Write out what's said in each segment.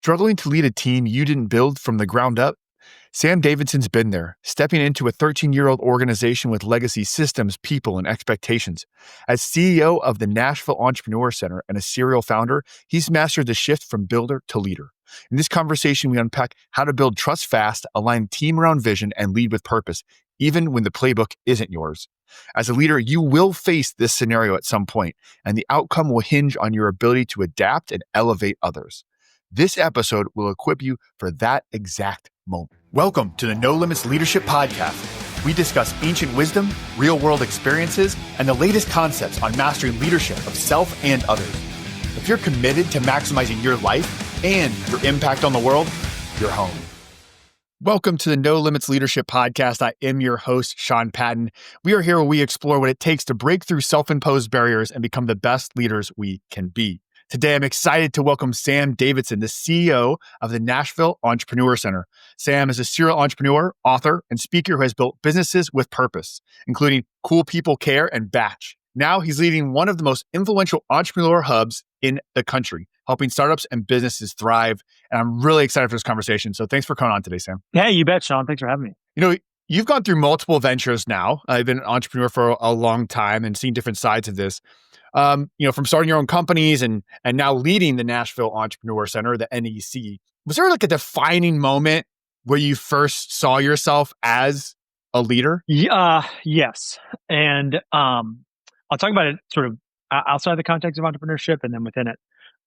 Struggling to lead a team you didn't build from the ground up? Sam Davidson's been there, stepping into a 13-year-old organization with legacy systems, people, and expectations. As CEO of the Nashville Entrepreneur Center and a serial founder, he's mastered the shift from builder to leader. In this conversation, we unpack how to build trust fast, align team around vision, and lead with purpose, even when the playbook isn't yours. As a leader, you will face this scenario at some point, and the outcome will hinge on your ability to adapt and elevate others. This episode will equip you for that exact moment. Welcome to the No Limits Leadership Podcast. We discuss ancient wisdom, real-world experiences, and the latest concepts on mastering leadership of self and others. If you're committed to maximizing your life and your impact on the world, you're home. Welcome to the No Limits Leadership Podcast. I am your host, Sean Patton. We are here where we explore what it takes to break through self-imposed barriers and become the best leaders we can be. Today, I'm excited to welcome Sam Davidson, the CEO of the Nashville Entrepreneur Center. Sam is a serial entrepreneur, author, and speaker who has built businesses with purpose, including Cool People Care and Batch. Now he's leading one of the most influential entrepreneur hubs in the country, helping startups and businesses thrive. And I'm really excited for this conversation. So thanks for coming on today, Sam. Hey, you bet, Sean. Thanks for having me. You know, you've gone through multiple ventures now. I've been an entrepreneur for a long time and seen different sides of this. From starting your own companies and now leading the Nashville Entrepreneur Center, the NEC. Was there like a defining moment where you first saw yourself as a leader? Yes. And I'll talk about it sort of outside the context of entrepreneurship and then within it.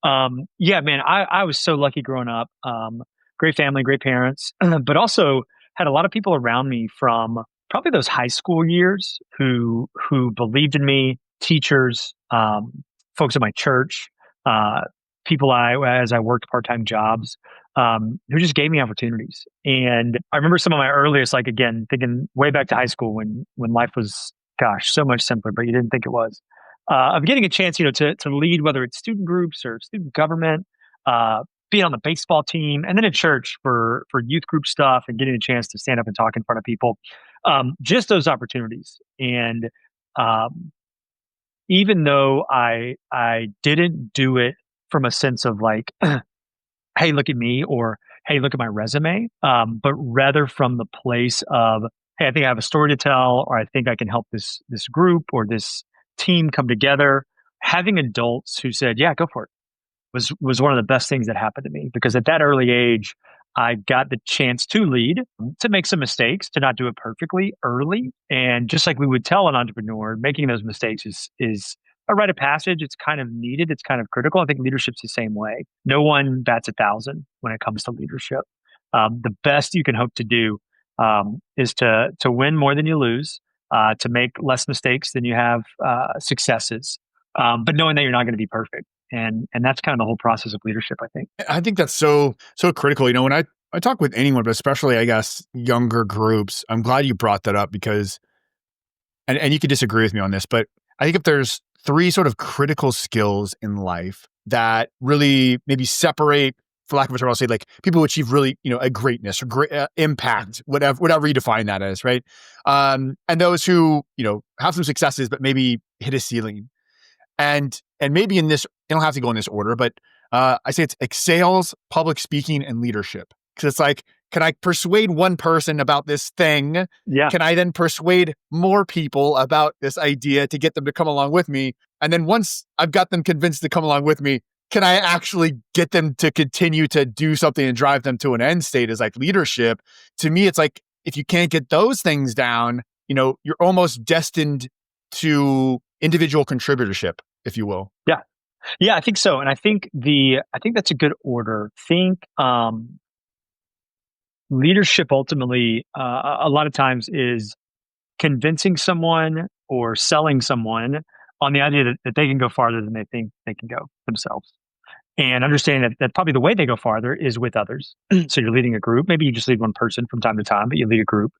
I was so lucky growing up. Great family, great parents, but also had a lot of people around me from probably those high school years who believed in me. Teachers, folks at my church, people as I worked part-time jobs, who just gave me opportunities. And I remember some of my earliest, thinking way back to high school when life was, so much simpler, but you didn't think it was. Of getting a chance, to lead, whether it's student groups or student government, being on the baseball team, and then at church for youth group stuff and getting a chance to stand up and talk in front of people. Just those opportunities. And even though I didn't do it from a sense of like, hey, look at me, or hey, look at my resume, but rather from the place of, hey, I think I have a story to tell, or I think I can help this group or this team come together. Having adults who said, yeah, go for it, was one of the best things that happened to me, because at that early age, I got the chance to lead, to make some mistakes, to not do it perfectly early. And just like we would tell an entrepreneur, making those mistakes is a rite of passage. It's kind of needed. It's kind of critical. I think leadership's the same way. No one bats 1,000 when it comes to leadership. The best you can hope to do is to win more than you lose, to make less mistakes than you have successes, but knowing that you're not going to be perfect. And that's kind of the whole process of leadership, I think. I think that's so critical. When I talk with anyone, but especially, I guess, younger groups, I'm glad you brought that up because, and you could disagree with me on this, but I think if there's three sort of critical skills in life that really maybe separate, for lack of a term, I'll say like people who achieve really, a greatness or great impact, whatever you define that as, right? And those who, have some successes, but maybe hit a ceiling. And maybe in this, you don't have to go in this order, but I say it's like sales, public speaking, and leadership. Because it's like, can I persuade one person about this thing? Yeah. Can I then persuade more people about this idea to get them to come along with me? And then once I've got them convinced to come along with me, can I actually get them to continue to do something and drive them to an end state as like leadership? To me, it's like, if you can't get those things down, you're almost destined to individual contributorship, if you will. Yeah, I think so. And I think that's a good order. Leadership ultimately, a lot of times is convincing someone or selling someone on the idea that they can go farther than they think they can go themselves. And understanding that probably the way they go farther is with others. So you're leading a group. Maybe you just lead one person from time to time, but you lead a group.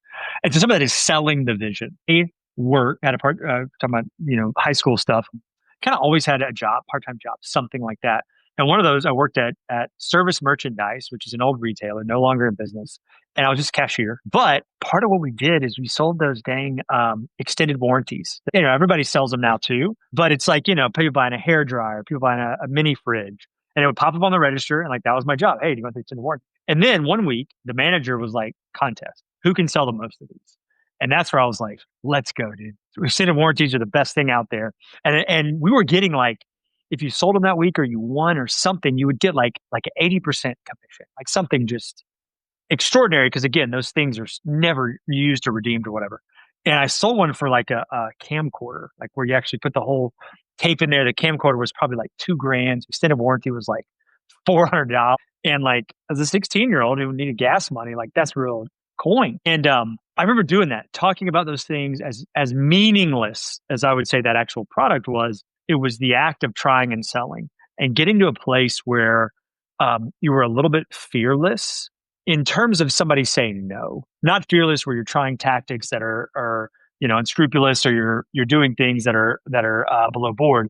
And so some of that is selling the vision. Work at a part, talking about, high school stuff, kind of always had a job, part-time job, something like that. And one of those, I worked at Service Merchandise, which is an old retailer, no longer in business. And I was just cashier. But part of what we did is we sold those dang extended warranties. Everybody sells them now too. But it's like, people buying a hairdryer, people buying a mini fridge. And it would pop up on the register, and like that was my job. Hey, do you want the extended warranty? And then one week, the manager was like, contest. Who can sell the most of these? And that's where I was like, let's go, dude. Extended warranties are the best thing out there. And we were getting like, if you sold them that week or you won or something, you would get like an 80% commission, like something just extraordinary. Because again, those things are never used or redeemed or whatever. And I sold one for like a camcorder, like where you actually put the whole tape in there. The camcorder was probably like $2,000. Extended warranty was like $400. And like as a 16-year-old who needed gas money, like that's real coin. And I remember doing that, talking about those things as meaningless as I would say that actual product was. It was the act of trying and selling and getting to a place where you were a little bit fearless in terms of somebody saying no, not fearless where you're trying tactics that are unscrupulous, or you're doing things that are below board.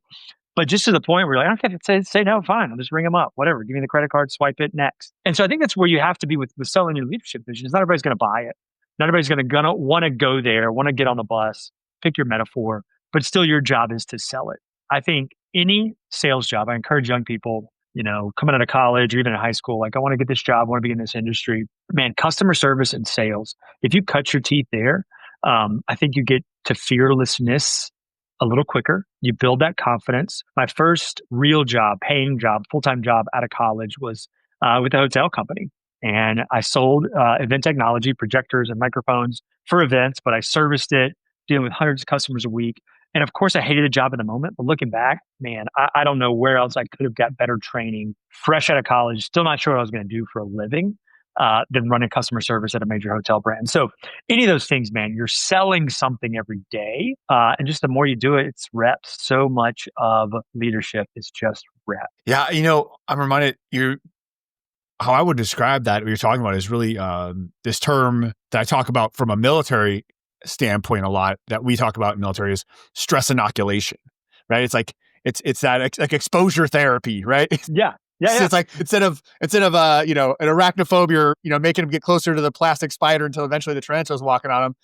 But just to the point where you're like, okay, say no, fine. I'll just ring them up, whatever. Give me the credit card, swipe it, next. And so I think that's where you have to be with selling your leadership vision. Is not everybody's going to buy it. Not everybody's going to want to go there, want to get on the bus, pick your metaphor, but still your job is to sell it. I think any sales job, I encourage young people, coming out of college or even in high school, like I want to get this job, I want to be in this industry. Man, customer service and sales, if you cut your teeth there, I think you get to fearlessness a little quicker. You build that confidence. My first real job, paying job, full-time job out of college was with a hotel company. And I sold event technology, projectors and microphones for events, but I serviced it, dealing with hundreds of customers a week. And of course, I hated the job in the moment, but looking back, man, I don't know where else I could have got better training, fresh out of college, still not sure what I was going to do for a living, than running customer service at a major hotel brand. So any of those things, man, you're selling something every day. And just the more you do it, it's reps. So much of leadership is just reps. Yeah. I'm reminded how I would describe that what you're talking about is really this term that I talk about from a military standpoint a lot, that we talk about in military, is stress inoculation, right? It's like, it's that like exposure therapy, right? Yeah. So it's like, instead of an arachnophobia, making them get closer to the plastic spider until eventually the tarantula's walking on them.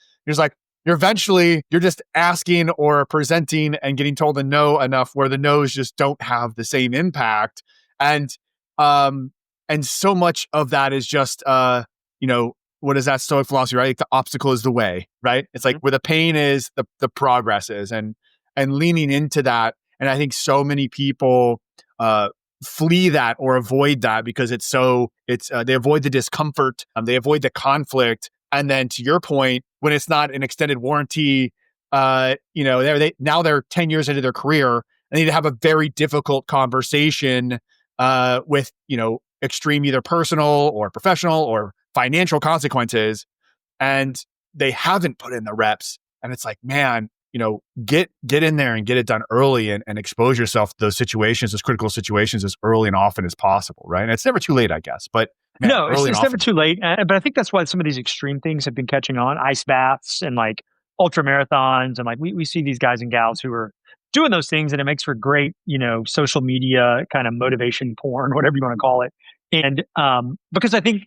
You're just asking or presenting and getting told a no enough where the no's just don't have the same impact. And so much of that is just, what is that Stoic philosophy, right? Like the obstacle is the way, right? It's like where the pain is, the progress is, and leaning into that. And I think so many people flee that or avoid that because they avoid the discomfort, they avoid the conflict. And then to your point, when it's not an extended warranty, now they're 10 years into their career, and they need to have a very difficult conversation with, extreme either personal or professional or financial consequences, and they haven't put in the reps. And it's like, man, get in there and get it done early and expose yourself to those situations, those critical situations, as early and often as possible, right? And it's never too late, I guess. But man, no, it's never too late. But I think that's why some of these extreme things have been catching on, ice baths and like ultra marathons. And like we see these guys and gals who are doing those things, and it makes for great, social media kind of motivation porn, whatever you want to call it. And because I think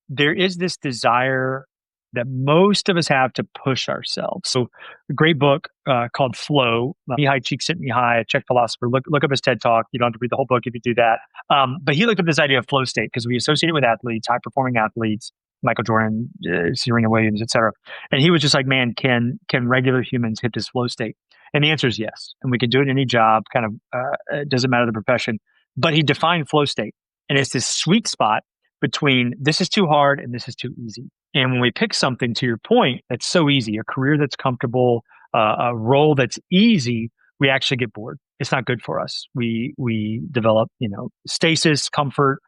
there is this desire that most of us have to push ourselves. So a great book called Flow, Mihai Csikszentmihalyi, a Czech philosopher. Look up his TED Talk. You don't have to read the whole book if you do that. But he looked up this idea of flow state because we associate it with athletes, high-performing athletes, Michael Jordan, Serena Williams, et cetera. And he was just like, man, can regular humans hit this flow state? And the answer is yes. And we can do it in any job, kind of, it doesn't matter the profession. But he defined flow state. And it's this sweet spot between this is too hard and this is too easy. And when we pick something, to your point, that's so easy, a career that's comfortable, a role that's easy, we actually get bored. It's not good for us. We develop, stasis, comfort,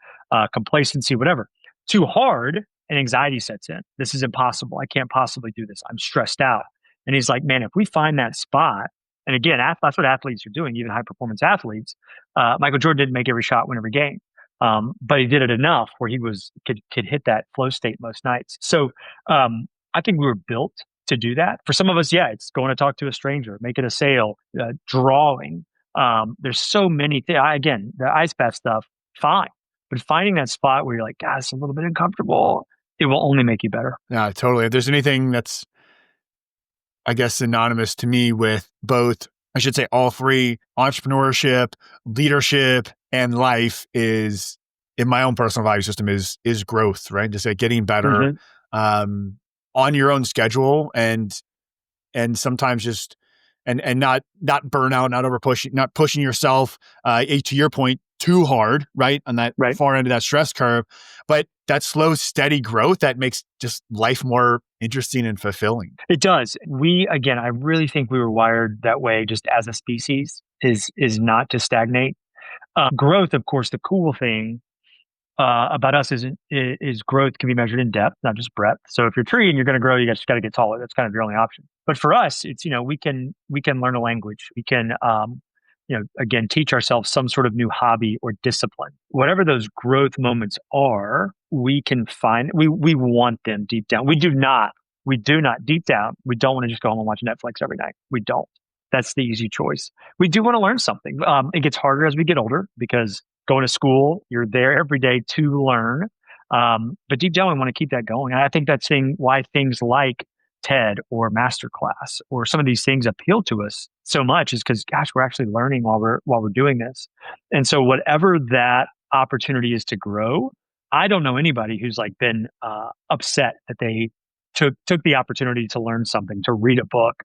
complacency, whatever. Too hard, and anxiety sets in. This is impossible. I can't possibly do this. I'm stressed out. And he's like, man, if we find that spot, and again, that's what athletes are doing, even high performance athletes. Michael Jordan didn't make every shot, win every game. But he did it enough where he could hit that flow state most nights. So I think we were built to do that. For some of us, yeah, it's going to talk to a stranger, making a sale, drawing. There's so many things. Again, the ice bath stuff, fine. But finding that spot where you're like, God, it's a little bit uncomfortable, it will only make you better. Yeah, totally. If there's anything that's, I guess, synonymous to me with both, I should say all three, entrepreneurship, leadership, and life is, in my own personal value system, is growth, right? Just like getting better Mm-hmm. on your own schedule, and sometimes just and not burnout, not over pushing, not pushing yourself to your point too hard, right? On that Right. far end of that stress curve, but that slow, steady growth that makes just life more interesting and fulfilling. It does. Again, I really think we were wired that way just as a species is not to stagnate. Growth, of course, the cool thing about us is growth can be measured in depth, not just breadth. So if you're a tree and you're going to grow, you just got to get taller. That's kind of your only option. But for us, it's we can learn a language. We can again teach ourselves some sort of new hobby or discipline. Whatever those growth moments are, we can find. We want them deep down. We do not. We do not deep down. We don't want to just go home and watch Netflix every night. We don't. That's the easy choice. We do want to learn something. It gets harder as we get older because going to school, you're there every day to learn. But deep down, we want to keep that going. And I think that's why things like TED or Masterclass or some of these things appeal to us so much is because, gosh, we're actually learning while we're doing this. And so whatever that opportunity is to grow, I don't know anybody who's like been upset that they took the opportunity to learn something, to read a book,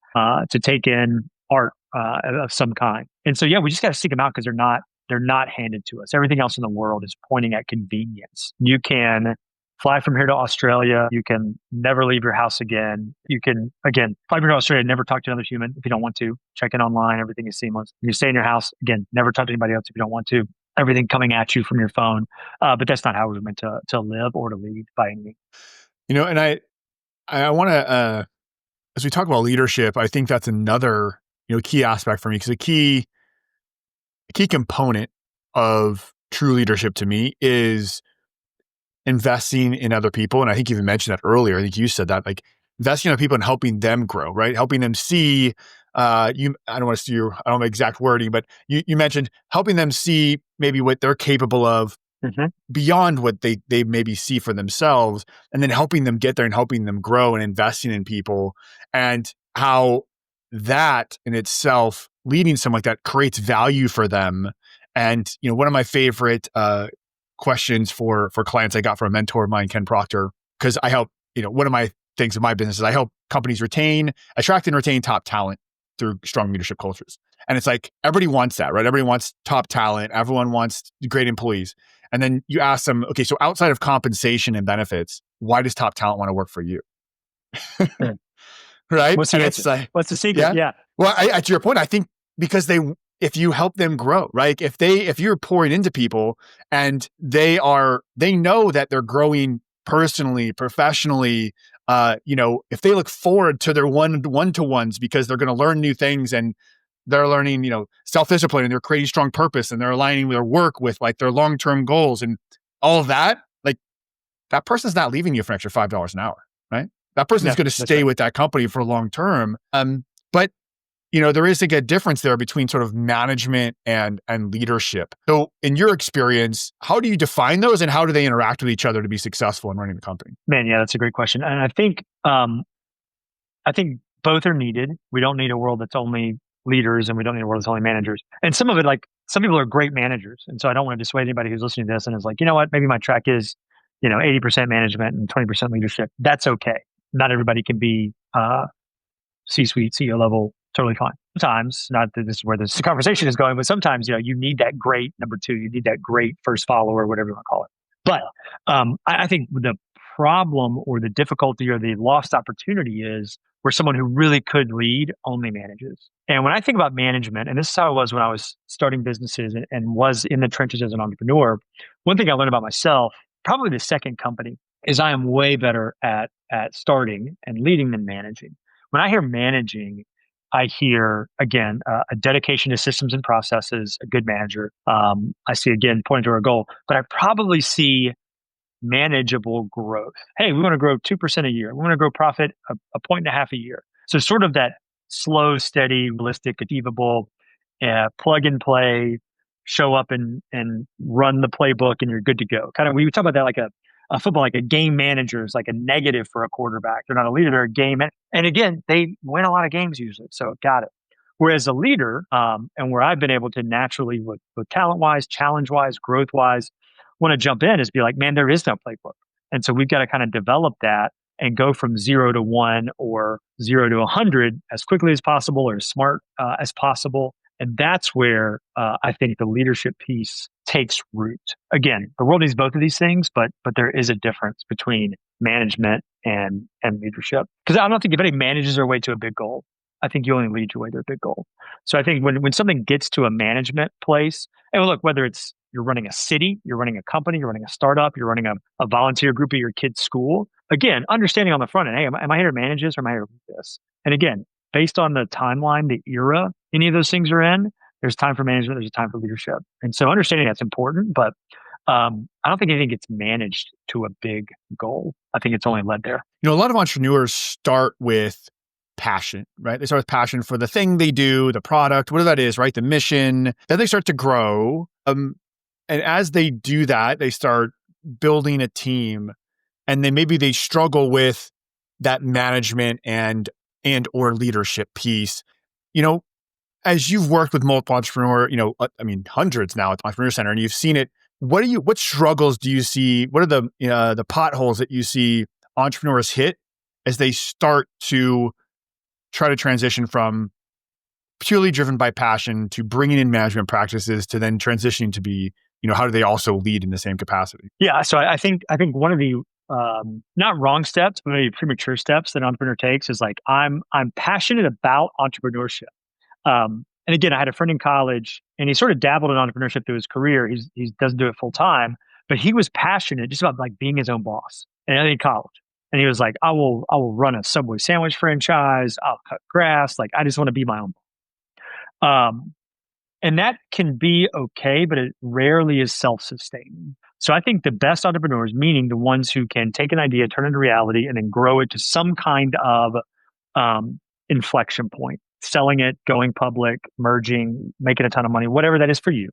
to take in art of some kind. And so, yeah, we just got to seek them out because they're not handed to us. Everything else in the world is pointing at convenience. You can fly from here to Australia. You can never leave your house again. You can, again, fly from here to Australia, never talk to another human if you don't want to. Check in online. Everything is seamless. You stay in your house. Again, never talk to anybody else if you don't want to. Everything coming at you from your phone. But that's not how we're meant to live or to lead by any means. And I want to, as we talk about leadership, I think that's another, key aspect for me, because a key component of true leadership to me is investing in other people. And I think you even mentioned that earlier. I think you said that, like investing in other people and helping them grow, right? Helping them see, I don't want to steal I don't have exact wording, but you mentioned helping them see maybe what they're capable of beyond what they maybe see for themselves, and then helping them get there and helping them grow and investing in people, and how that in itself, leading someone like that, creates value for them. And one of my favorite questions for clients I got from a mentor of mine, Ken Proctor, because I help, one of my things in my business is I help companies attract and retain top talent through strong leadership cultures. And it's like, everybody wants that, right? Everybody wants top talent. Everyone wants great employees. And then you ask them, okay, so outside of compensation and benefits, why does top talent want to work for you? Right? What's the And answer? it's like, What's the secret? Yeah. Well, to your point, I think because if you help them grow, right? If you're pouring into people and they know that they're growing personally, professionally, if they look forward to their one-to-ones because they're going to learn new things and they're learning, self-discipline, and they're creating strong purpose, and they're aligning their work with like their long-term goals and all of that, like that person's not leaving you for an extra $5 an hour, right? That person's going to stay with that company for long term. But there is like a difference there between sort of management and leadership. So in your experience, how do you define those and how do they interact with each other to be successful in running the company? Man, yeah, that's a great question. And I think both are needed. We don't need a world that's only leaders, and we don't need a world that's only managers. And some of it, like some people are great managers. And so I don't want to dissuade anybody who's listening to this and is like, you know what, maybe my track is, 80% management and 20% leadership. That's okay. Not everybody can be C-suite, CEO level, totally fine. Sometimes, not that this is where this conversation is going, but sometimes, you need that great number two, you need that great first follower, whatever you want to call it. But I think the problem or the difficulty or the lost opportunity is where someone who really could lead only manages. And when I think about management, and this is how it was when I was starting businesses and was in the trenches as an entrepreneur, one thing I learned about myself, probably the second company, is I am way better at starting and leading than managing. When I hear managing, I hear, again, a dedication to systems and processes, a good manager. I see, again, pointing to our goal, but I probably see manageable growth. Hey, we want to grow 2% a year. We want to grow profit a point and a half a year. So sort of that slow, steady, realistic, achievable, plug and play, show up and run the playbook and you're good to go. Kind of, we talk about that like a football, like a game manager is like a negative for a quarterback. They're not a leader, they're a game. And again, they win a lot of games usually. So got it. Whereas a leader, and where I've been able to naturally, with talent wise, challenge wise, growth wise, want to jump in is be like, man, there is no playbook. And so we've got to kind of develop that and go from 0 to 1 or 0 to 100 as quickly as possible or as smart as possible. And that's where I think the leadership piece takes root. Again, the world needs both of these things, but there is a difference between management and leadership. Because I don't think if anybody manages their way to a big goal, I think you only lead your way to a big goal. So I think when something gets to a management place, and look, whether it's you're running a city, you're running a company, you're running a startup, you're running a volunteer group at your kid's school, again, understanding on the front end, hey, am I here to manage this or am I here to lead this? And again, based on the timeline, the era any of those things are in, there's time for management, there's a time for leadership. And so understanding that's important, but I don't think anything gets managed to a big goal. I think it's only led there. A lot of entrepreneurs start with passion, right? They start with passion for the thing they do, the product, whatever that is, right? The mission. Then they start to grow. And as they do that, they start building a team, and then maybe they struggle with that management and or leadership piece. As you've worked with multiple entrepreneur, hundreds now at the Entrepreneur Center, and you've seen it, what struggles do you see? What are the potholes that you see entrepreneurs hit as they start to try to transition from purely driven by passion to bringing in management practices to then transitioning to be, how do they also lead in the same capacity? Yeah. So I think one of the not wrong steps, but maybe premature steps that an entrepreneur takes is like, I'm passionate about entrepreneurship. And again, I had a friend in college and he sort of dabbled in entrepreneurship through his career. He doesn't do it full time, but he was passionate just about like being his own boss in college. And he was like, I will run a Subway sandwich franchise. I'll cut grass. Like, I just want to be my own boss. And that can be okay, but it rarely is self-sustaining. So I think the best entrepreneurs, meaning the ones who can take an idea, turn it into reality, and then grow it to some kind of inflection point, selling it, going public, merging, making a ton of money, whatever that is for you,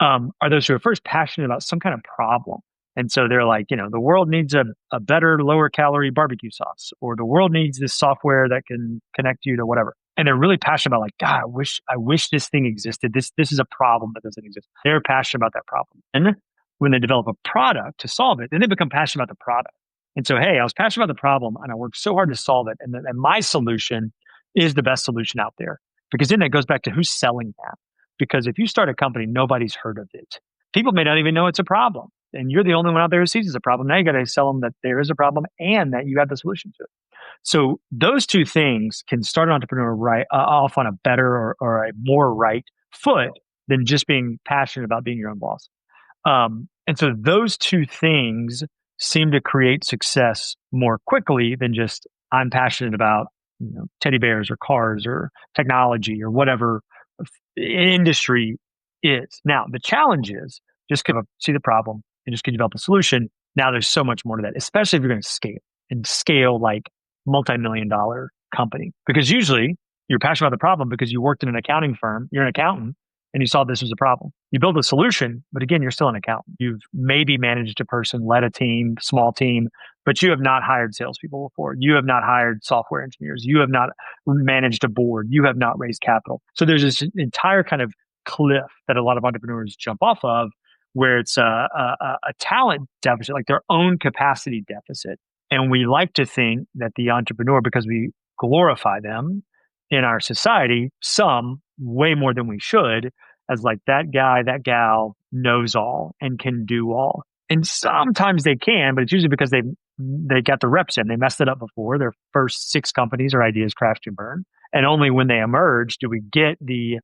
are those who are first passionate about some kind of problem. And so they're like, the world needs a better, lower calorie barbecue sauce, or the world needs this software that can connect you to whatever. And they're really passionate about like, God, I wish this thing existed. This is a problem that doesn't exist. They're passionate about that problem. And when they develop a product to solve it, then they become passionate about the product. And so, hey, I was passionate about the problem and I worked so hard to solve it. And my solution is the best solution out there. Because then that goes back to who's selling that. Because if you start a company, nobody's heard of it. People may not even know it's a problem. And you're the only one out there who sees it's a problem. Now you got to sell them that there is a problem and that you have the solution to it. So those two things can start an entrepreneur off on a better or a more right foot than just being passionate about being your own boss. And so those two things seem to create success more quickly than just I'm passionate about teddy bears or cars or technology or whatever industry is. Now, the challenge is just kind of see the problem and just can develop a solution. Now there's so much more to that, especially if you're going to scale like multi-million-dollar company. Because usually you're passionate about the problem because you worked in an accounting firm, you're an accountant, and you saw this was a problem. You build a solution, but again, you're still an accountant. You've maybe managed a person, led a team, small team, but you have not hired salespeople before. You have not hired software engineers. You have not managed a board. You have not raised capital. So there's this entire kind of cliff that a lot of entrepreneurs jump off of where it's a talent deficit, like their own capacity deficit. And we like to think that the entrepreneur, because we glorify them in our society, some way more than we should, as like that guy, that gal knows all and can do all. And sometimes they can, but it's usually because they got the reps in. They messed it up before. Their first 6 companies or ideas crashed and burned. And only when they emerge do we get the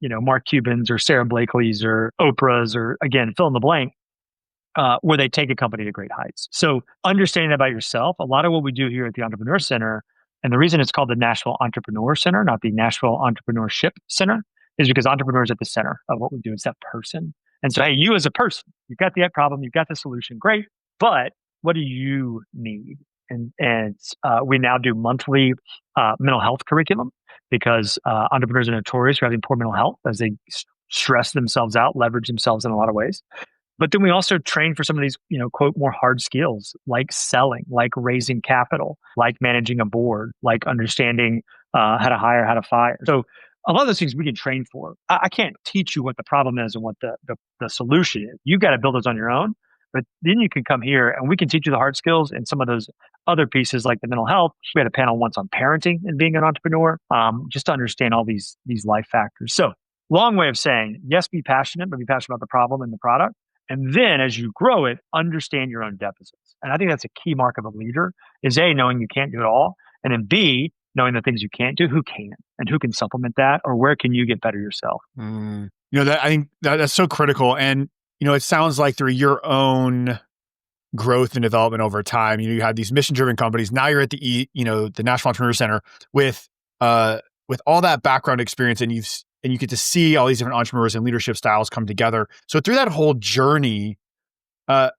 Mark Cubans or Sarah Blakely's or Oprah's or, again, fill in the blank, where they take a company to great heights. So understanding that about yourself, a lot of what we do here at the Entrepreneur Center, and the reason it's called the Nashville Entrepreneur Center, not the Nashville Entrepreneurship Center, is because entrepreneurs are at the center of what we do. It's that person. And so, hey, you as a person, you've got the problem, you've got the solution, great, but what do you need? And we now do monthly mental health curriculum because entrepreneurs are notorious for having poor mental health as they stress themselves out, leverage themselves in a lot of ways. But then we also train for some of these, quote, more hard skills like selling, like raising capital, like managing a board, like understanding how to hire, how to fire. So a lot of those things we can train for. I can't teach you what the problem is and what the solution is. You got to build those on your own. But then you can come here and we can teach you the hard skills and some of those other pieces like the mental health. We had a panel once on parenting and being an entrepreneur, just to understand all these life factors. So long way of saying, yes, be passionate, but be passionate about the problem and the product. And then as you grow it, understand your own deficits. And I think that's a key mark of a leader is A, knowing you can't do it all. And then B, knowing the things you can't do, who can and who can supplement that, or where can you get better yourself? That I think that's so critical. And, it sounds like through your own growth and development over time, you had these mission-driven companies. Now you're at the Nashville Entrepreneur Center with all that background experience, and you get to see all these different entrepreneurs and leadership styles come together. So through that whole journey, I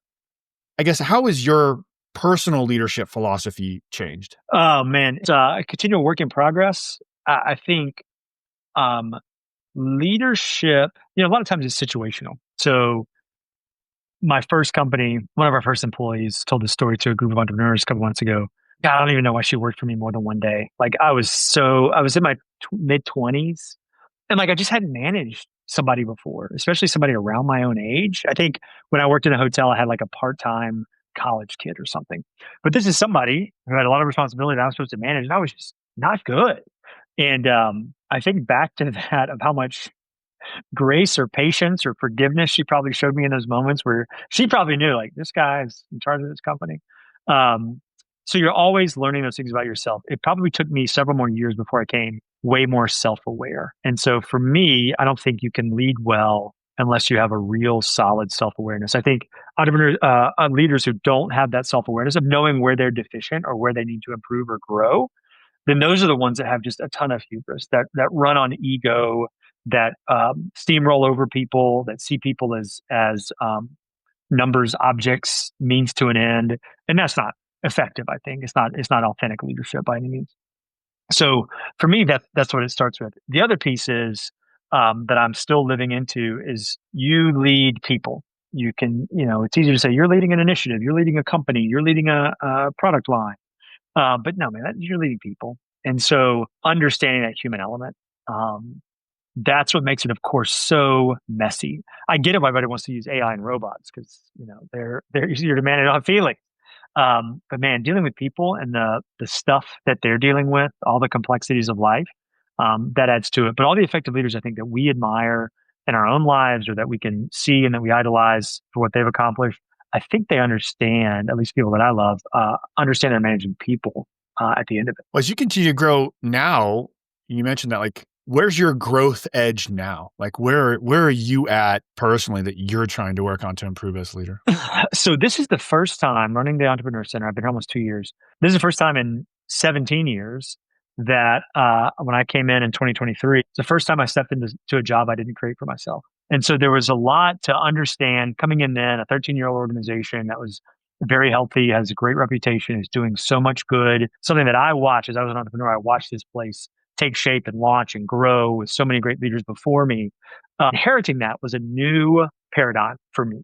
guess, how has your personal leadership philosophy changed? Oh man, it's a continual work in progress. I think leadership, a lot of times it's situational. So my first company, one of our first employees told this story to a group of entrepreneurs a couple months ago. God, I don't even know why she worked for me more than one day. Like I was in my mid-20s. And like, I just hadn't managed somebody before, especially somebody around my own age. I think when I worked in a hotel, I had like a part-time college kid or something. But this is somebody who had a lot of responsibility that I was supposed to manage, and I was just not good. And I think back to that of how much grace or patience or forgiveness she probably showed me in those moments where she probably knew, like, this guy's in charge of this company. So you're always learning those things about yourself. It probably took me several more years before I came way more self-aware. And so for me, I don't think you can lead well unless you have a real solid self-awareness. I think entrepreneurs, leaders who don't have that self-awareness of knowing where they're deficient or where they need to improve or grow, then those are the ones that have just a ton of hubris, that run on ego, that steamroll over people, that see people as numbers, objects, means to an end, and that's not effective. I think it's not authentic leadership by any means. So for me, that's what it starts with. The other piece is that I'm still living into is you lead people. You can, it's easy to say you're leading an initiative, you're leading a company, you're leading a product line. But no, man, you're leading people. And so understanding that human element, that's what makes it, of course, so messy. I get it why everybody wants to use AI and robots because, they're easier to manage on feeling. But man, dealing with people and the stuff that they're dealing with, all the complexities of life, that adds to it. But all the effective leaders, I think, that we admire in our own lives or that we can see and that we idolize for what they've accomplished, I think they understand, at least people that I love, understand they're managing people at the end of it. Well, as you continue to grow now, you mentioned that, like, where's your growth edge now? Like, where are you at personally that you're trying to work on to improve as a leader? So this is the first time running the Entrepreneur Center. I've been here almost 2 years. This is the first time in 17 years that when I came in 2023, it's the first time I stepped into a job I didn't create for myself. And so there was a lot to understand coming in then, a 13-year-old organization that was very healthy, has a great reputation, is doing so much good. Something that I watched as I was an entrepreneur, I watched this place take shape and launch and grow with so many great leaders before me. Inheriting that was a new paradigm for me.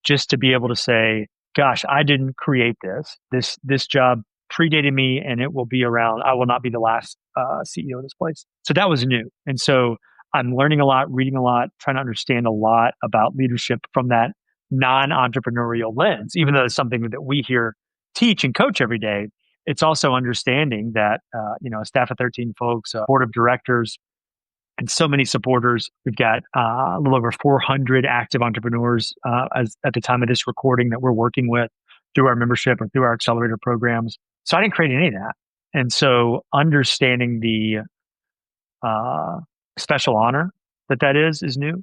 Just to be able to say, gosh, I didn't create this. This job predated me and it will be around. I will not be the last CEO of this place. So that was new. And so I'm learning a lot, reading a lot, trying to understand a lot about leadership from that non-entrepreneurial lens, even though it's something that we here teach and coach every day. It's also understanding that, a staff of 13 folks, a board of directors, and so many supporters. We've got a little over 400 active entrepreneurs at the time of this recording that we're working with through our membership or through our accelerator programs. So I didn't create any of that. And so understanding the special honor that is new.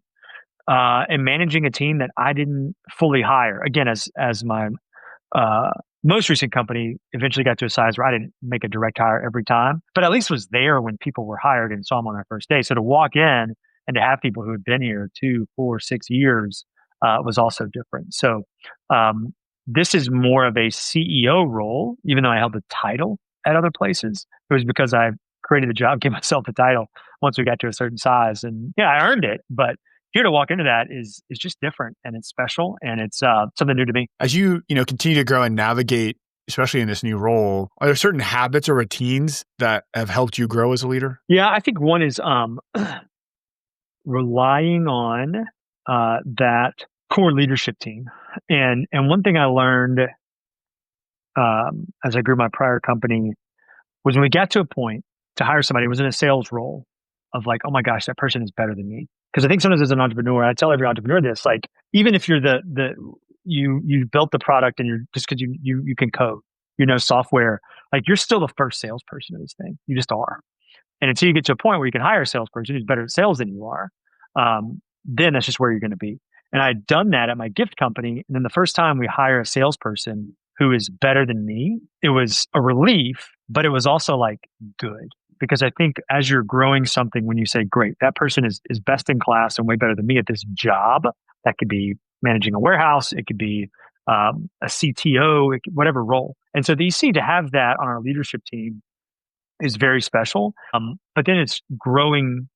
And managing a team that I didn't fully hire. Again, as my most recent company eventually got to a size where I didn't make a direct hire every time, but at least was there when people were hired and saw them on their first day. So to walk in and to have people who had been here 2, 4, 6 years was also different. So this is more of a CEO role, even though I held the title at other places. It was because I created the job, gave myself the title once we got to a certain size. And yeah, I earned it, but here to walk into that is just different, and it's special, and it's something new to me. As you continue to grow and navigate, especially in this new role, are there certain habits or routines that have helped you grow as a leader? Yeah, I think one is relying on that core leadership team. And one thing I learned as I grew my prior company was when we got to a point to hire somebody who was in a sales role of like, oh my gosh, that person is better than me. Because I think sometimes as an entrepreneur, I tell every entrepreneur this, like, even if you're you built the product and you're just because you can code, software, like you're still the first salesperson of this thing. You just are. And until you get to a point where you can hire a salesperson who's better at sales than you are, then that's just where you're going to be. And I'd done that at my gift company. And then the first time we hire a salesperson who is better than me, it was a relief, but it was also like good. Because I think as you're growing something, when you say, great, that person is best in class and way better than me at this job, that could be managing a warehouse, it could be a CTO, whatever role. And so the EC to have that on our leadership team is very special. But then it's growing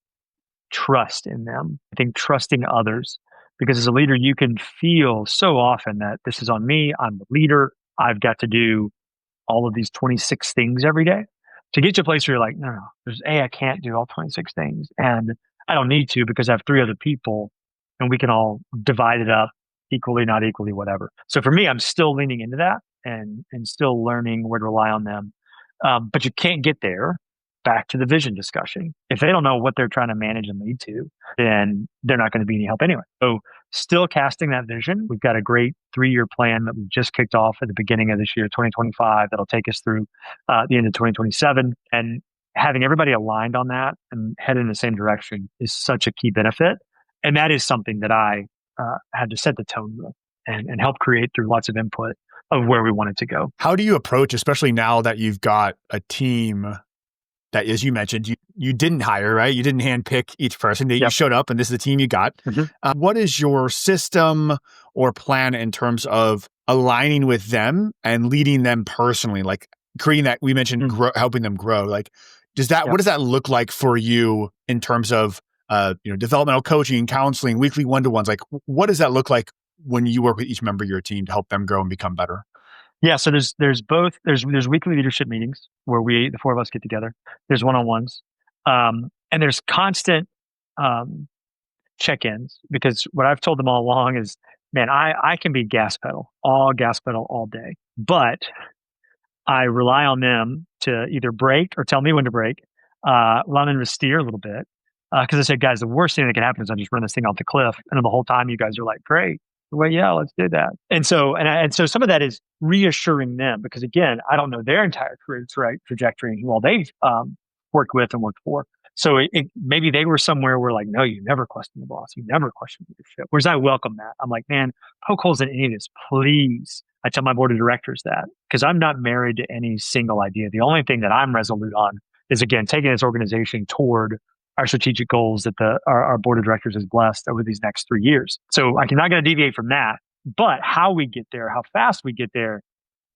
trust in them. I think trusting others, because as a leader, you can feel so often that this is on me. I'm the leader. I've got to do all of these 26 things every day. To get to a place where you're like, no, I can't do all 26 things. And I don't need to because I have 3 other people and we can all divide it up equally, not equally, whatever. So for me, I'm still leaning into that and still learning where to rely on them. But you can't get there. Back to the vision discussion. If they don't know what they're trying to manage and lead to, then they're not going to be any help anyway. So still casting that vision. We've got a great 3-year plan that we just kicked off at the beginning of this year, 2025, that'll take us through the end of 2027. And having everybody aligned on that and head in the same direction is such a key benefit. And that is something that I had to set the tone with and help create through lots of input of where we want it to go. How do you approach, especially now that you've got a team that, as you mentioned, you didn't hire, right? You didn't handpick each person. You showed up and this is the team you got. Mm-hmm. What is your system or plan in terms of aligning with them and leading them personally? Like creating that, we mentioned helping them grow. Like, what does that look like for you in terms of, developmental coaching, counseling, weekly one-to-ones? Like, what does that look like when you work with each member of your team to help them grow and become better? Yeah, so there's weekly leadership meetings where the 4 of us get together. There's one-on-ones, and there's constant check-ins, because what I've told them all along is, man, I can be gas pedal all day, but I rely on them to either brake or tell me when to brake, allow them to steer a little bit, because I said, guys, the worst thing that can happen is I just run this thing off the cliff, and the whole time you guys are like, great. Well, yeah, let's do that. And so some of that is reassuring them, because again, I don't know their entire career trajectory and who all they've worked with and worked for. So maybe they were somewhere where like, no, you never question the boss. You never question leadership. Whereas I welcome that. I'm like, man, poke holes in any of this, please. I tell my board of directors that, because I'm not married to any single idea. The only thing that I'm resolute on is, again, taking this organization toward our strategic goals that our board of directors has blessed over these next 3 years. So I'm not going to deviate from that. But how we get there, how fast we get there,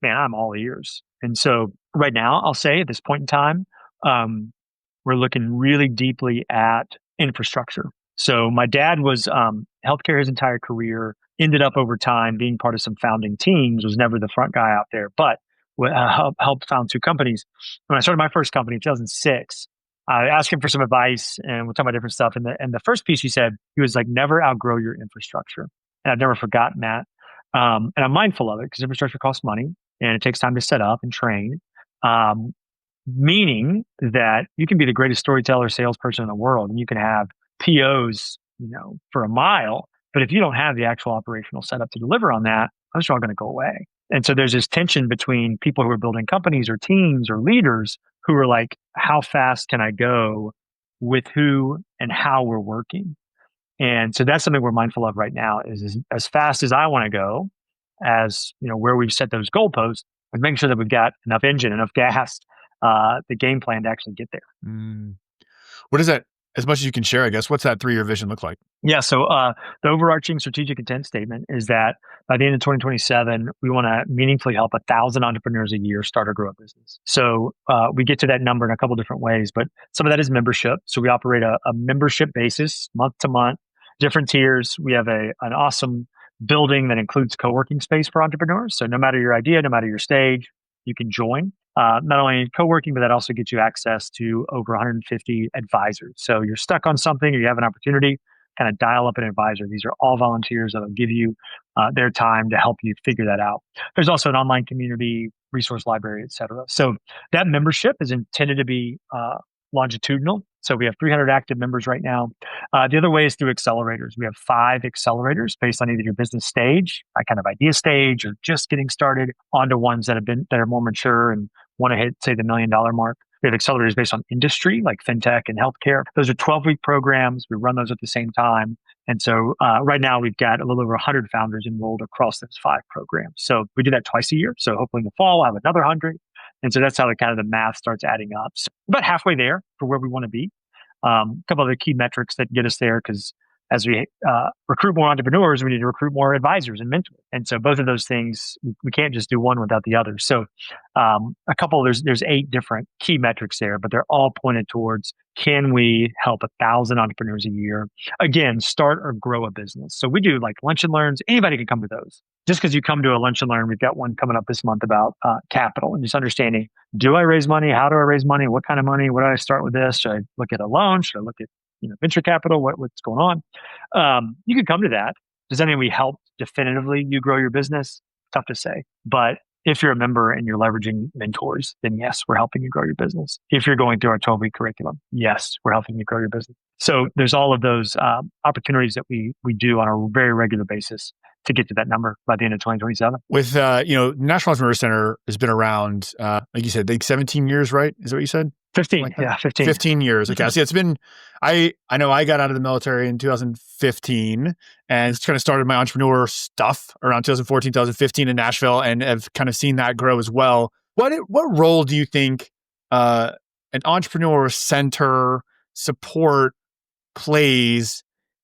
man, I'm all ears. And so right now, I'll say at this point in time, we're looking really deeply at infrastructure. So my dad was healthcare his entire career, ended up over time being part of some founding teams, was never the front guy out there, but helped found 2 companies. When I started my first company in 2006, I asked him for some advice, and we'll talk about different stuff. And the first piece he said, he was like, never outgrow your infrastructure. And I've never forgotten that. And I'm mindful of it because infrastructure costs money and it takes time to set up and train. Meaning that you can be the greatest storyteller, salesperson in the world, and you can have POs, for a mile. But if you don't have the actual operational setup to deliver on that, those are all going to go away. And so there's this tension between people who are building companies or teams or leaders who are like, how fast can I go with who and how we're working? And so that's something we're mindful of right now is as fast as I want to go, as where we've set those goalposts, and making sure that we've got enough engine, enough gas, the game plan to actually get there. What is that? As much as you can share, I guess, what's that 3-year vision look like? Yeah. So the overarching strategic intent statement is that by the end of 2027, we want to meaningfully help 1,000 entrepreneurs a year start or grow a business. So we get to that number in a couple different ways, but some of that is membership. So we operate a membership basis month to month. different tiers. We have an awesome building that includes co-working space for entrepreneurs. So no matter your idea, no matter your stage, you can join. Not only co-working, but that also gets you access to over 150 advisors. So you're stuck on something or you have an opportunity, kind of dial up an advisor. These are all volunteers that will give you their time to help you figure that out. There's also an online community, resource library, et cetera. So that membership is intended to be longitudinal. So we have 300 active members right now. The other way is through accelerators. We have 5 accelerators based on either your business stage, like kind of idea stage, or just getting started, onto ones that are more mature and want to hit, say, the $1 million mark. We have accelerators based on industry, like fintech and healthcare. Those are 12-week programs. We run those at the same time. And so right now we've got a little over 100 founders enrolled across those 5 programs. So we do that twice a year. So hopefully in the fall, we'll have another 100. And so that's how the math starts adding up. So about halfway there for where we want to be. A couple of the key metrics that get us there, because as we recruit more entrepreneurs, we need to recruit more advisors and mentors. And so both of those things, we can't just do one without the other. So there's 8 different key metrics there, but they're all pointed towards, can we help 1,000 entrepreneurs a year? Again, start or grow a business. So we do like lunch and learns. Anybody can come to those. Just because you come to a lunch and learn, we've got one coming up this month about capital and just understanding, do I raise money? How do I raise money? What kind of money? What do I start with this? Should I look at a loan? Should I look at venture capital? What's going on? You could come to that. Does that mean we help definitively you grow your business? Tough to say. But if you're a member and you're leveraging mentors, then yes, we're helping you grow your business. If you're going through our 12-week curriculum, yes, we're helping you grow your business. So there's all of those opportunities that we do on a very regular basis to get to that number by the end of 2027. With, Nashville Entrepreneur Center has been around, like you said, like 17 years, right? Is that what you said? 15. Like Yeah, 15. 15 years. Okay. So it's been, I know I got out of the military in 2015 and kind of started my entrepreneur stuff around 2014, 2015 in Nashville, and have kind of seen that grow as well. What role do you think an entrepreneur center support plays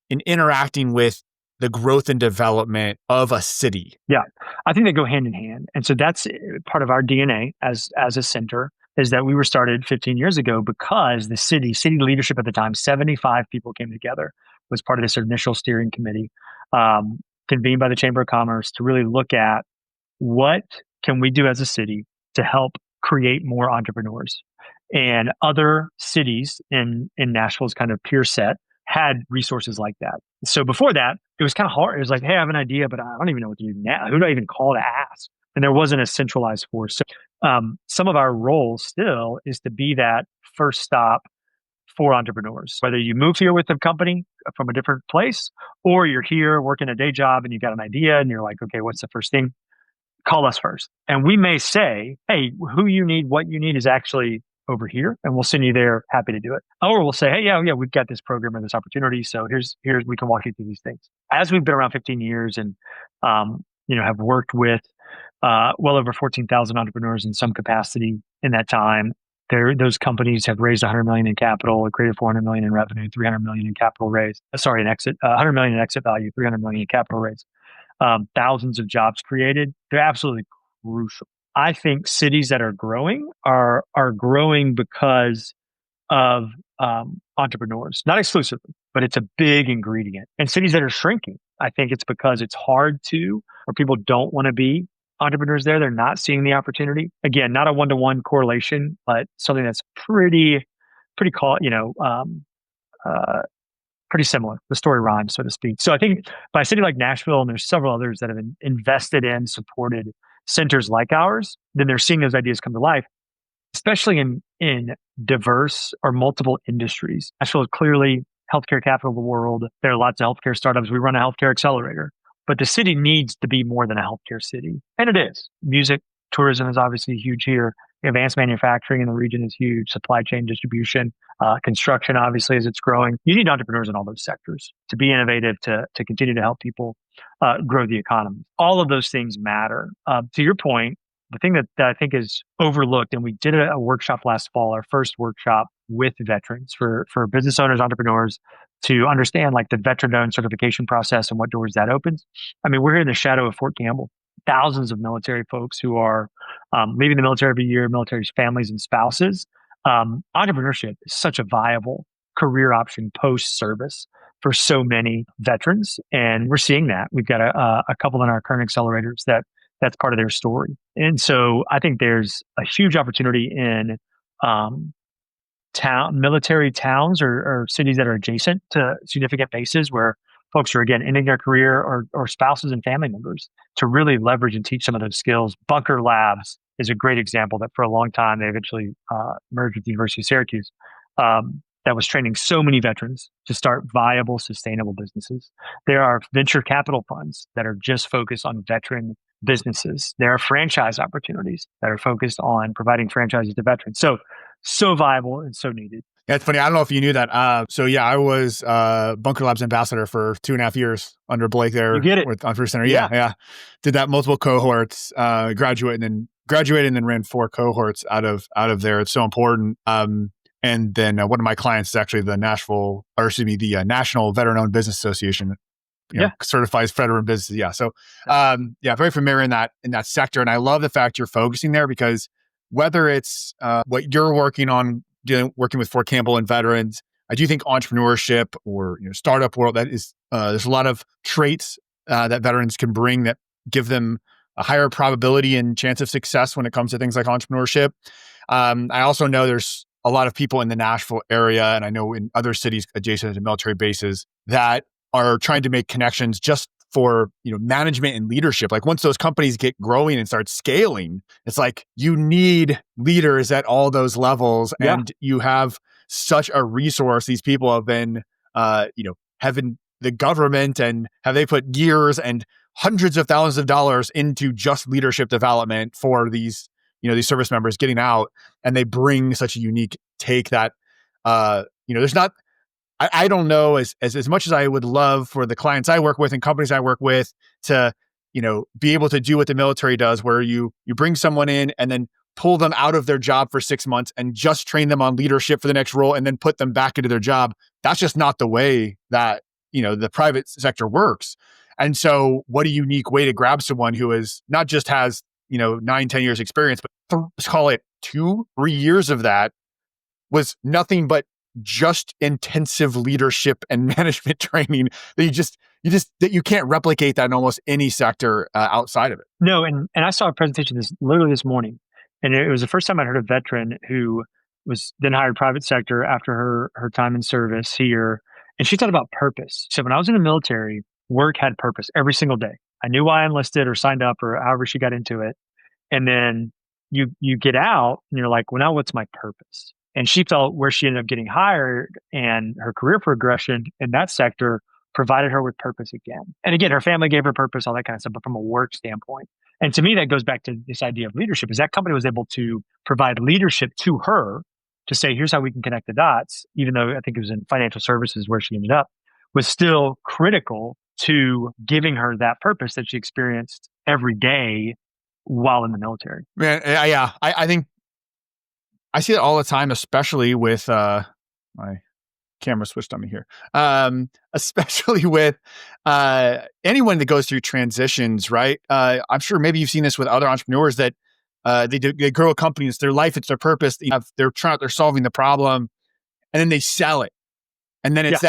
in interacting with the growth and development of a city? Yeah, I think they go hand in hand. And so that's part of our DNA as a center, is that we were started 15 years ago because the city leadership at the time, 75 people came together, was part of this initial steering committee, convened by the Chamber of Commerce to really look at what can we do as a city to help create more entrepreneurs. And other cities in Nashville's kind of peer set had resources like that. So before that, it was kind of hard. It was like, hey, I have an idea, but I don't even know what to do now. Who do I even call to ask? And there wasn't a centralized force. So some of our role still is to be that first stop for entrepreneurs. Whether you move here with a company from a different place, or you're here working a day job and you've got an idea and you're like, okay, what's the first thing? Call us first. And we may say, hey, who you need, what you need is actually over here, and we'll send you there, happy to do it. Or we'll say, hey, yeah, we've got this program or this opportunity, so here's we can walk you through these things. As we've been around 15 years and have worked with well over 14,000 entrepreneurs in some capacity in that time, those companies have raised 100 million in capital, created 400 million in revenue, 300 million in capital raise. Sorry, in exit, 100 million in exit value, 300 million in capital raise. Thousands of jobs created. They're absolutely crucial. I think cities that are growing are growing because of entrepreneurs, not exclusively, but it's a big ingredient. And cities that are shrinking, I think it's because it's hard to, or people don't want to be entrepreneurs there. They're not seeing the opportunity. Again, not a one-to-one correlation, but something that's pretty similar. The story rhymes, so to speak. So I think by a city like Nashville, and there's several others that have invested in, supported centers like ours, then they're seeing those ideas come to life, especially in diverse or multiple industries. Nashville is clearly healthcare capital of the world. There are lots of healthcare startups. We run a healthcare accelerator, but the city needs to be more than a healthcare city. And it is. Music, tourism is obviously huge here. Advanced manufacturing in the region is huge. Supply chain distribution, construction, obviously, as it's growing. You need entrepreneurs in all those sectors to be innovative, to continue to help people grow the economy. All of those things matter. To your point, the thing that I think is overlooked, and we did a workshop last fall, our first workshop with veterans for business owners, entrepreneurs, to understand like the veteran-owned certification process and what doors that opens. I mean, we're here in the shadow of Fort Campbell. Thousands of military folks who are leaving the military every year, military's families and spouses. Entrepreneurship is such a viable career option post-service. for so many veterans. And we're seeing that. We've got a couple in our current accelerators that's part of their story. And so I think there's a huge opportunity in um, military towns or cities that are adjacent to significant bases where folks are again ending their career or spouses and family members to really leverage and teach some of those skills. Bunker Labs is a great example that for a long time they eventually merged with the University of Syracuse. That was training so many veterans to start viable, sustainable businesses. There are venture capital funds that are just focused on veteran businesses. There are franchise opportunities that are focused on providing franchises to veterans. So viable and so needed. Yeah, it's funny. I don't know if you knew that. So yeah, I was Bunker Labs ambassador for 2.5 years under Blake there You get it. with Entrepreneur Center. Yeah. Did that multiple cohorts, graduated and then ran 4 cohorts out of there. It's so important. And then one of my clients is actually the National Veteran-Owned Business Association. Certifies veteran businesses. Yeah. So very familiar in that sector. And I love the fact you're focusing there because whether it's what you're working on, working with Fort Campbell and veterans, I do think entrepreneurship or startup world, that is there's a lot of traits that veterans can bring that give them a higher probability and chance of success when it comes to things like entrepreneurship. I also know there's a lot of people in the Nashville area, and I know in other cities adjacent to military bases that are trying to make connections just for management and leadership. Like once those companies get growing and start scaling, it's like you need leaders at all those levels, and you have such a resource. These people have been, having the government and have they put years and hundreds of thousands of dollars into just leadership development for these service members getting out, and they bring such a unique take that there's not. I don't know as much as I would love for the clients I work with and companies I work with to, be able to do what the military does, where you bring someone in and then pull them out of their job for 6 months and just train them on leadership for the next role and then put them back into their job. That's just not the way that, the private sector works. And so what a unique way to grab someone who is not just has, 9-10 years experience, but let's call it 2-3 years of that was nothing but just intensive leadership and management training that you can't replicate that in almost any sector outside of it. No, and I saw a presentation literally this morning, and it was the first time I'd heard a veteran who was then hired private sector after her time in service here, and she talked about purpose. So when I was in the military, work had purpose every single day. I knew why I enlisted or signed up or however she got into it, and then you get out and you're like, well, now what's my purpose? And she felt where she ended up getting hired and her career progression in that sector provided her with purpose again. And again, her family gave her purpose, all that kind of stuff, but from a work standpoint. And to me, that goes back to this idea of leadership, is that company was able to provide leadership to her to say, here's how we can connect the dots, even though I think it was in financial services where she ended up, was still critical to giving her that purpose that she experienced every day while in the military. Man, I think I see it all the time, especially with my camera switched on me here. Especially with anyone that goes through transitions, right? I'm sure maybe you've seen this with other entrepreneurs that they grow a company, it's their life, it's their purpose. They're solving the problem, and then they sell it, and then it's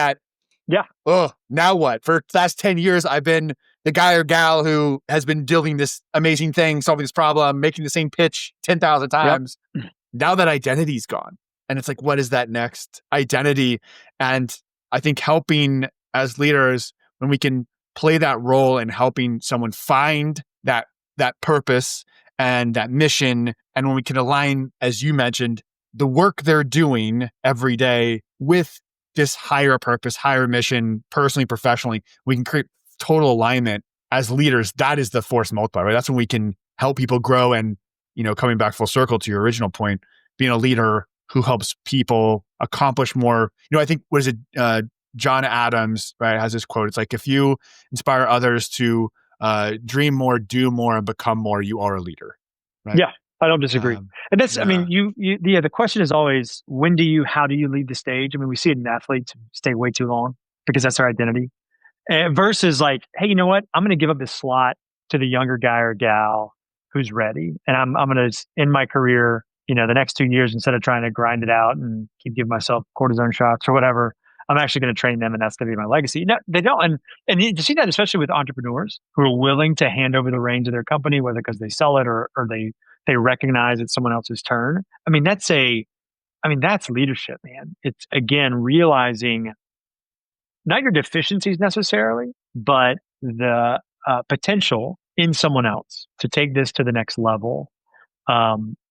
oh, now what? For the last 10 years, I've been the guy or gal who has been doing this amazing thing, solving this problem, making the same pitch 10,000 times. Yep. Now that identity's gone. And it's like, what is that next identity? And I think helping as leaders, when we can play that role in helping someone find that purpose and that mission, and when we can align, as you mentioned, the work they're doing every day with this higher purpose, higher mission, personally, professionally, we can create total alignment as leaders. That is the force multiplier, right? That's when we can help people grow. And, coming back full circle to your original point, being a leader who helps people accomplish more. I think, what is it? John Adams, right, has this quote. It's like, if you inspire others to dream more, do more, and become more, you are a leader. Right? Yeah, I don't disagree. And that's, I mean, the question is always, how do you lead the stage? I mean, we see it in athletes stay way too long because that's their identity. Versus like, hey, you know what? I'm going to give up this slot to the younger guy or gal who's ready. And I'm going to end my career, the next 2 years, instead of trying to grind it out and keep giving myself cortisone shots or whatever, I'm actually going to train them and that's going to be my legacy. No, they don't. And you see that especially with entrepreneurs who are willing to hand over the reins of their company, whether because they sell it or they recognize it's someone else's turn. That's leadership, man. It's again, realizing not your deficiencies necessarily, but the potential in someone else to take this to the next level.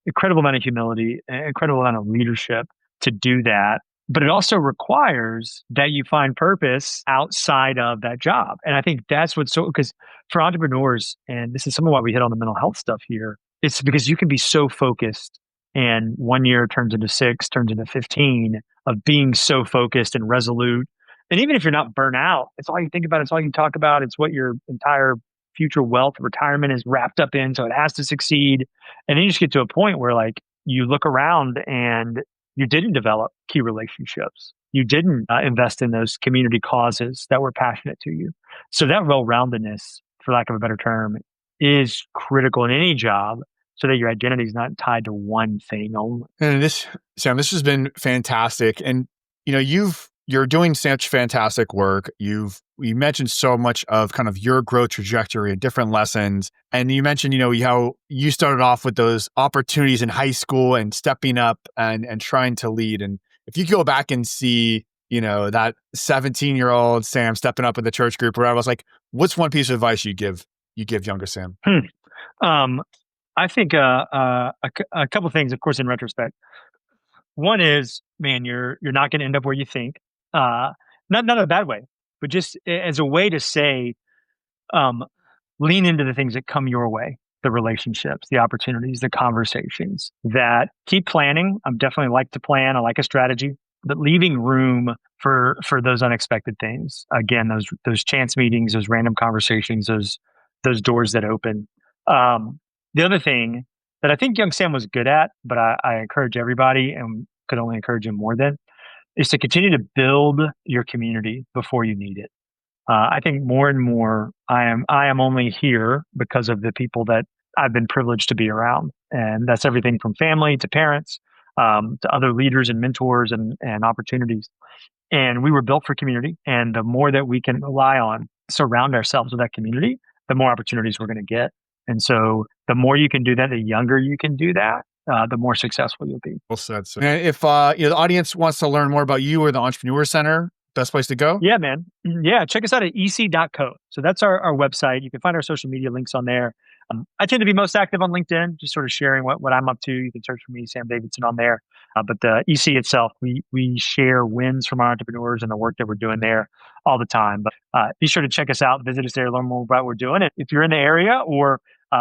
Incredible amount of humility, incredible amount of leadership to do that. But it also requires that you find purpose outside of that job. And I think that's what's because for entrepreneurs, and this is some of why we hit on the mental health stuff here, it's because you can be so focused and 1 year turns into 6, turns into 15 of being so focused and resolute. And even if you're not burnt out, it's all you think about, it's all you talk about, it's what your entire future wealth, retirement is wrapped up in. So it has to succeed. And then you just get to a point where like you look around and you didn't develop key relationships. You didn't invest in those community causes that were passionate to you. So that well-roundedness, for lack of a better term, is critical in any job so that your identity is not tied to one thing only. And Sam, this has been fantastic. And you're doing such fantastic work. You mentioned so much of kind of your growth trajectory and different lessons. And you mentioned, how you started off with those opportunities in high school and stepping up and trying to lead. And if you go back and see, that 17-year-old Sam stepping up in the church group or whatever, I was like, what's one piece of advice you give younger Sam? I think a couple of things, of course, in retrospect. One is, man, you're not going to end up where you think. Not in a bad way, but just as a way to say, lean into the things that come your way, the relationships, the opportunities, the conversations. That keep planning. I'm definitely like to plan. I like a strategy, but leaving room for those unexpected things. Again, those chance meetings, those random conversations, those doors that open. The other thing that I think young Sam was good at, but I encourage everybody and could only encourage him more than, is to continue to build your community before you need it. I think more and more I am only here because of the people that I've been privileged to be around. And that's everything from family to parents, to other leaders and mentors and opportunities. And we were built for community. And the more that we can rely on, surround ourselves with that community, the more opportunities we're going to get. And so the more you can do that, the younger you can do that, the more successful you'll be. Well said. So, and if the audience wants to learn more about you or the Entrepreneur Center, best place to go? Yeah, man. Yeah, check us out at ec.co. So that's our website. You can find our social media links on there. I tend to be most active on LinkedIn, just sort of sharing what I'm up to. You can search for me, Sam Davidson, on there. But the EC itself, we share wins from our entrepreneurs and the work that we're doing there all the time. But be sure to check us out, visit us there, learn more about what we're doing. If you're in the area, or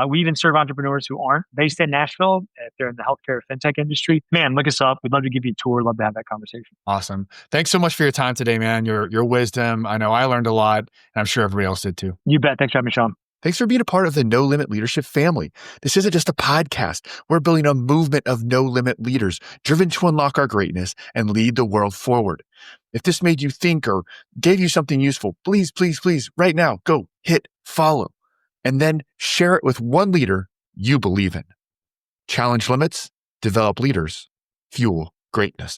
we even serve entrepreneurs who aren't based in Nashville, if they're in the healthcare or fintech industry, man, look us up. We'd love to give you a tour. Love to have that conversation. Awesome. Thanks so much for your time today, man. Your wisdom. I know I learned a lot, and I'm sure everybody else did too. You bet. Thanks for having me, Sean. Thanks for being a part of the No Limit Leadership family. This isn't just a podcast. We're building a movement of no limit leaders driven to unlock our greatness and lead the world forward. If this made you think or gave you something useful, please, please, please, right now, go hit follow and then share it with one leader you believe in. Challenge limits, develop leaders, fuel greatness.